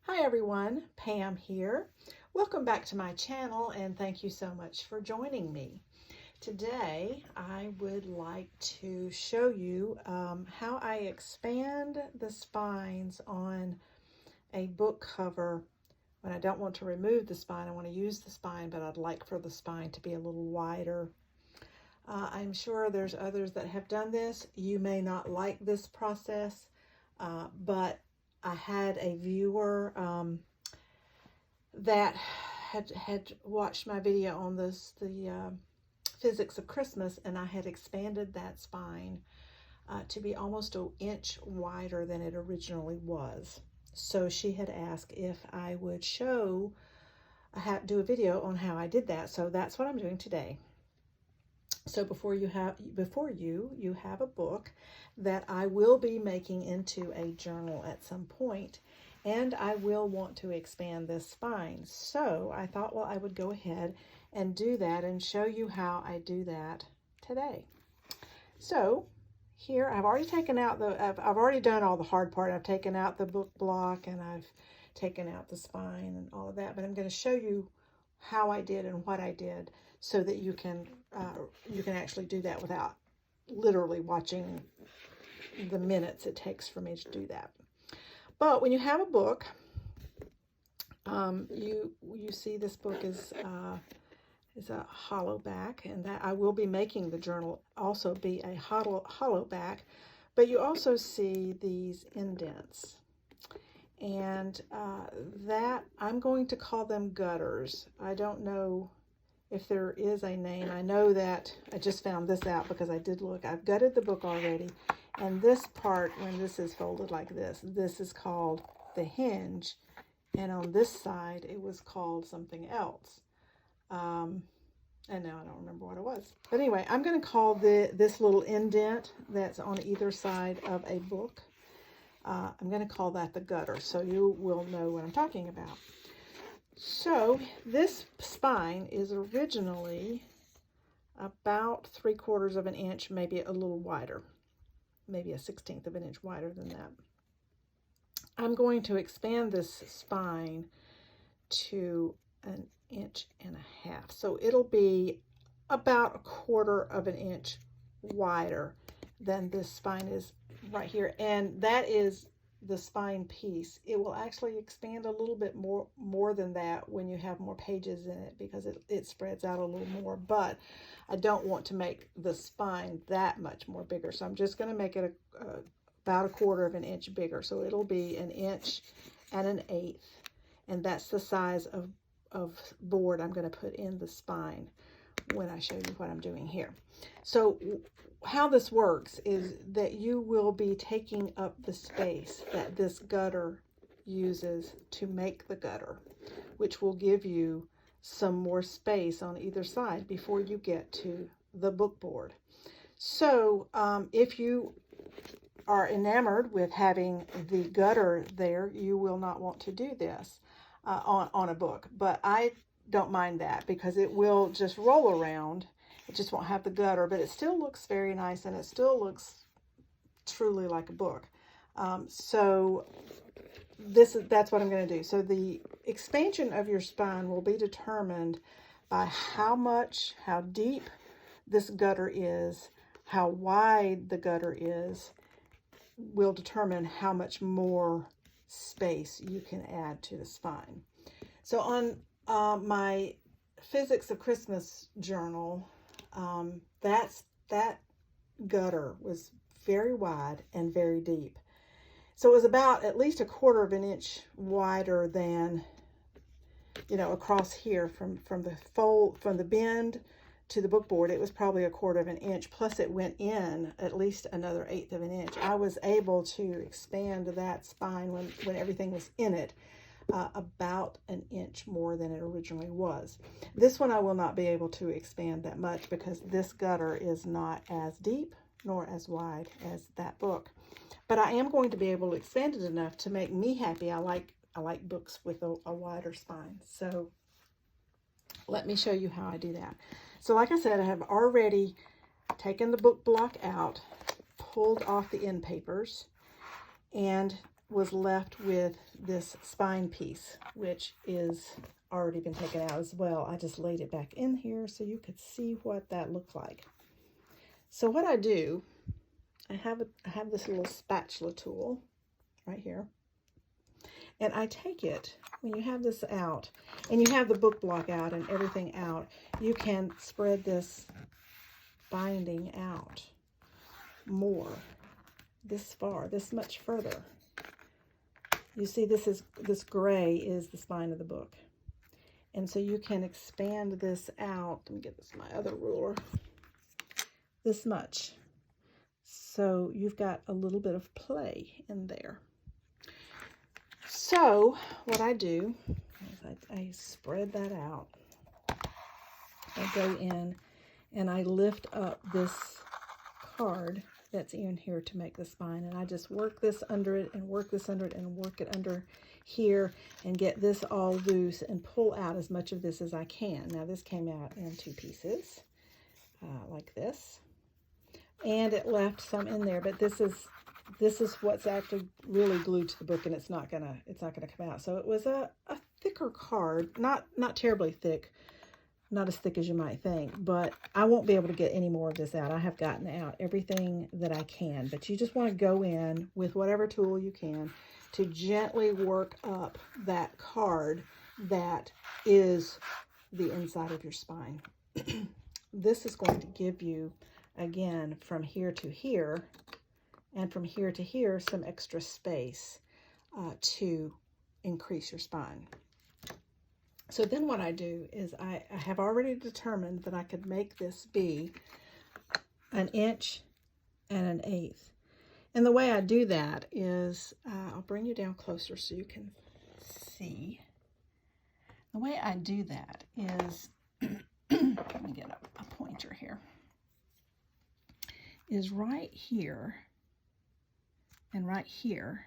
Hi everyone, Pam here. Welcome back to my channel and thank you so much for joining me. Today I would like to show you how I expand the spines on a book cover when I don't want to remove the spine. I want to use the spine, but I'd like for the spine to be a little wider. I'm sure there's others that have done this. You may not like this process, but I had a viewer that had watched my video on the physics of Christmas, and I had expanded that spine to be almost an inch wider than it originally was. So she had asked if I would do a video on how I did that. So that's what I'm doing today. So before you have a book that I will be making into a journal at some point, and I will want to expand this spine. So I thought, well, I would go ahead and do that and show you how I do that today. So here I've already taken out I've already done all the hard part. I've taken out the book block and I've taken out the spine and all of that, but I'm going to show you how I did and what I did so that you can actually do that without literally watching the minutes it takes for me to do that. But when you have a book, you see this book is a hollow back, and that I will be making the journal also be a hollow back, but you also see these indents, and that I'm going to call them gutters. I don't know if there is a name. I know that I just found this out because I did look. I've gutted the book already, and this part, when this is folded like this is called the hinge, and on this side it was called something else. And now I don't remember what it was. But anyway, I'm going to call this little indent that's on either side of a book, I'm going to call that the gutter, so you will know what I'm talking about. So this spine is originally about 3/4 of an inch, maybe a little wider, maybe a 1/16 of an inch wider than that. I'm going to expand this spine to 1.5 inches. So it'll be about 1/4 of an inch wider than this spine is right here. And that is the spine piece. It will actually expand a little bit more than that when you have more pages in it, because it spreads out a little more. But I don't want to make the spine that much more bigger, so I'm just going to make it about 1/4 of an inch bigger. So it'll be 1 1/8 inches, and that's the size of board I'm going to put in the spine when I show you what I'm doing here. So how this works is that you will be taking up the space that this gutter uses to make the gutter, which will give you some more space on either side before you get to the book board. So if you are enamored with having the gutter there, you will not want to do this on a book, but I don't mind that because it will just roll around. It just won't have the gutter, but it still looks very nice, and it still looks truly like a book. So that's what I'm going to do. So the expansion of your spine will be determined by how deep this gutter is, how wide the gutter is, will determine how much more space you can add to the spine. So on my Physics of Christmas journal, that gutter was very wide and very deep. So it was about at least 1/4 of an inch wider than, across here from the bend to the book board. It was probably 1/4 of an inch, plus it went in at least another 1/8 of an inch. I was able to expand that spine when everything was in it about 1 inch more than it originally was. This one I will not be able to expand that much because this gutter is not as deep nor as wide as that book. But I am going to be able to expand it enough to make me happy. I like books with a wider spine. So let me show you how I do that. So like I said, I have already taken the book block out, pulled off the end papers, and was left with this spine piece, which is already been taken out as well. I just laid it back in here so you could see what that looked like. So what I do, I have this little spatula tool right here, and I take it, when you have this out, and you have the book block out and everything out, you can spread this binding out more, this far, this much further. You see, this gray is the spine of the book. And so you can expand this out. Let me get this, my other ruler. This much. So you've got a little bit of play in there. So what I do is I spread that out. I go in and I lift up this card that's in here to make the spine, and I just work this under it and work this under it and work it under here and get this all loose and pull out as much of this as I can. Now this came out in 2 pieces like this, and it left some in there, but this is what's actually really glued to the book, and it's not gonna come out. So it was a thicker card, not terribly thick, not as thick as you might think, but I won't be able to get any more of this out. I have gotten out everything that I can, but you just want to go in with whatever tool you can to gently work up that card that is the inside of your spine. This is going to give you, again, from here to here and from here to here, some extra space to increase your spine. So then what I do is I have already determined that I could make this be 1 inch and 1/8. And the way I do that is, I'll bring you down closer so you can see. The way I do that is, let me get a pointer here, is right here and right here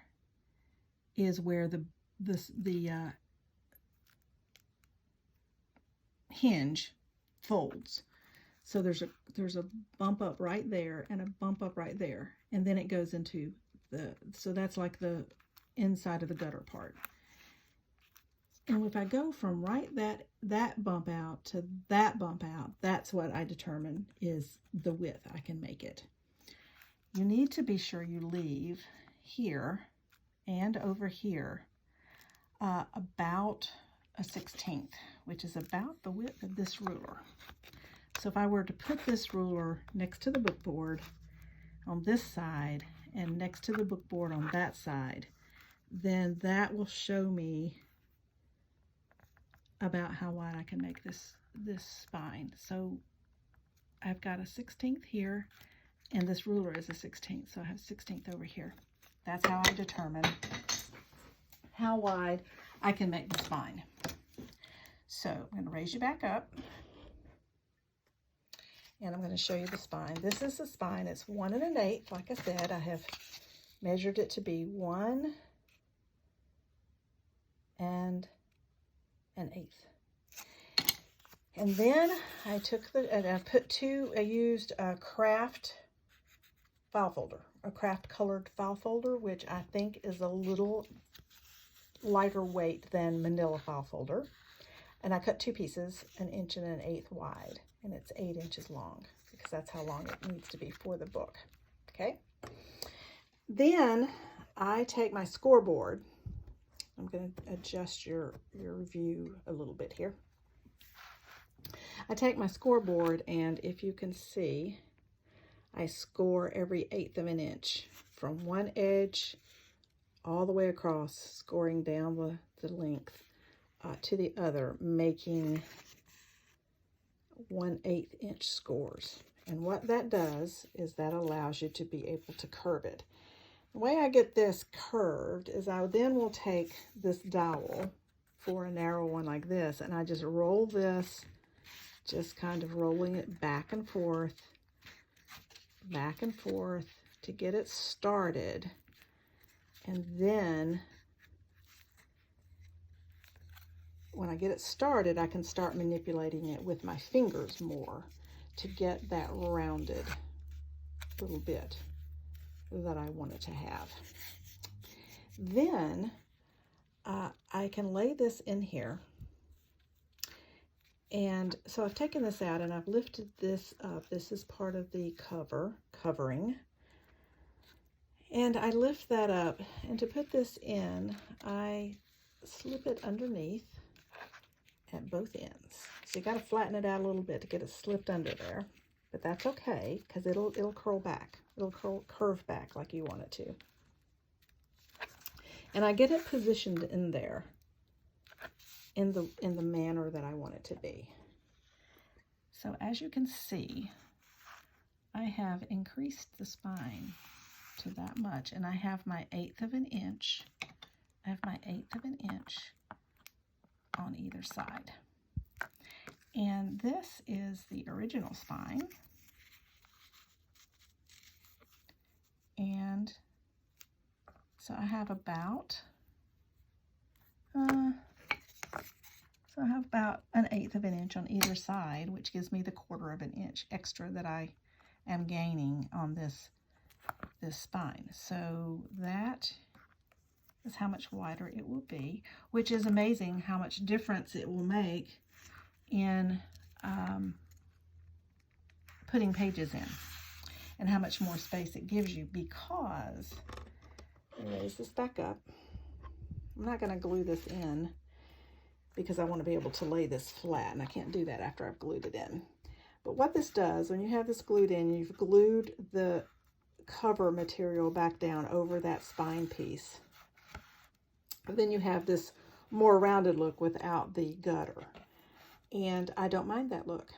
is where the hinge folds. So there's a bump up right there and a bump up right there, and then it goes into so that's like the inside of the gutter part. And if I go from right that bump out to that bump out, that's what I determine is the width I can make it. You need to be sure you leave here and over here about a 1/16, which is about the width of this ruler. So if I were to put this ruler next to the book board on this side and next to the book board on that side, then that will show me about how wide I can make this spine. So I've got a 1/16 here, and this ruler is a 1/16, so I have 1/16 over here. That's how I determine how wide I can make the spine. So I'm going to raise you back up, and I'm going to show you the spine. This is the spine. It's 1 1/8. Like I said, I have measured it to be 1 1/8. And then I took I used a craft file folder, a craft colored file folder, which I think is a little lighter weight than manila file folder. And I cut 2 pieces, 1 inch and 1/8 wide, and it's 8 inches long, because that's how long it needs to be for the book. Okay. Then I take my scoreboard. I'm going to adjust your view a little bit here. I take my scoreboard, and if you can see, I score every 1/8 of an inch from one edge all the way across, scoring down the length to the other, making 1/8 inch scores. And what that does is that allows you to be able to curve it. The way I get this curved is I then will take this dowel for a narrow one like this, and I just roll this, just kind of rolling it back and forth to get it started. And then when I get it started, I can start manipulating it with my fingers more to get that rounded little bit that I want it to have. Then I can lay this in here. And so I've taken this out and I've lifted this up. This is part of the covering. And I lift that up, and to put this in, I slip it underneath at both ends. So you got to flatten it out a little bit to get it slipped under there, but that's okay because it'll curl back. It'll curve back like you want it to. And I get it positioned in there in the manner that I want it to be. So as you can see, I have increased the spine to that much, and I have my 1/8 of an inch. I have my 1/8 of an inch on either side. And this is the original spine. And so I have about an 1/8 of an inch on either side, which gives me the 1/4 of an inch extra that I am gaining on this spine. So that is how much wider it will be, which is amazing how much difference it will make in putting pages in, and how much more space it gives you, because, raise this back up. I'm not going to glue this in because I want to be able to lay this flat, and I can't do that after I've glued it in. But what this does, when you have this glued in, you've glued the cover material back down over that spine piece. But then you have this more rounded look without the gutter. And I don't mind that look.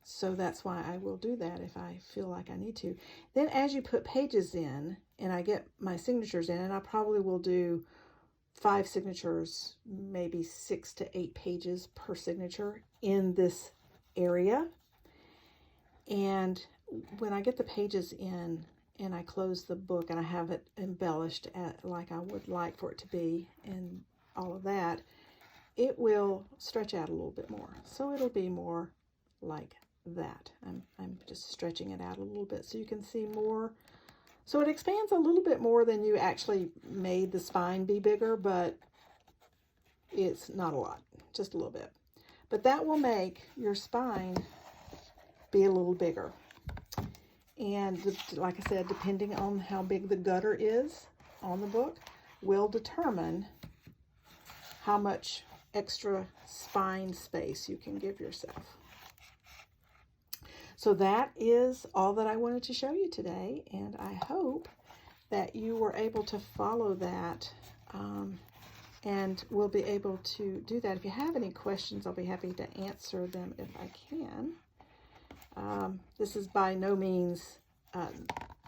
So that's why I will do that if I feel like I need to. Then as you put pages in, and I get my signatures in, and I probably will do 5 signatures, maybe 6 to 8 pages per signature in this area. And when I get the pages in and I close the book and I have it embellished like I would like for it to be and all of that, it will stretch out a little bit more. So it'll be more like that. I'm just stretching it out a little bit so you can see more. So it expands a little bit more than you actually made the spine be bigger, but it's not a lot, just a little bit. But that will make your spine be a little bigger. And like I said, depending on how big the gutter is on the book, will determine how much extra spine space you can give yourself. So that is all that I wanted to show you today, and I hope that you were able to follow that and will be able to do that. If you have any questions, I'll be happy to answer them if I can. This is by no means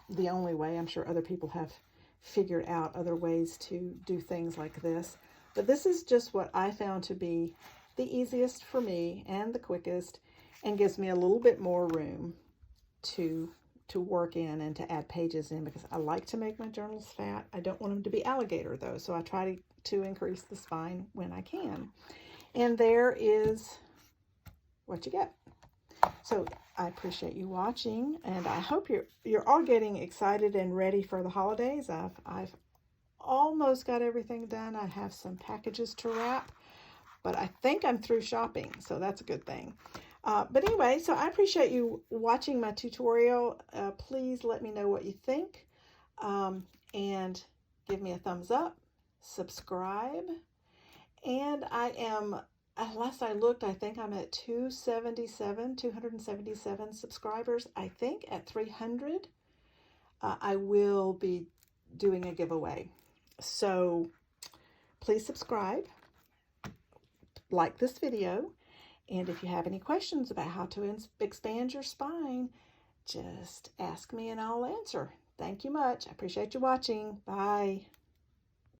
the only way. I'm sure other people have figured out other ways to do things like this. But this is just what I found to be the easiest for me and the quickest, and gives me a little bit more room to work in and to add pages in, because I like to make my journals fat. I don't want them to be alligator though, so I try to increase the spine when I can. And there is what you get. So I appreciate you watching, and I hope you're all getting excited and ready for the holidays. I've almost got everything done. I have some packages to wrap, but I think I'm through shopping, so that's a good thing. But anyway, so I appreciate you watching my tutorial. Please let me know what you think, and give me a thumbs up, subscribe, and I am, last I looked, I think I'm at 277 subscribers. I think at 300, I will be doing a giveaway. So please subscribe, like this video, and if you have any questions about how to expand your spine, just ask me and I'll answer. Thank you much. I appreciate you watching. Bye.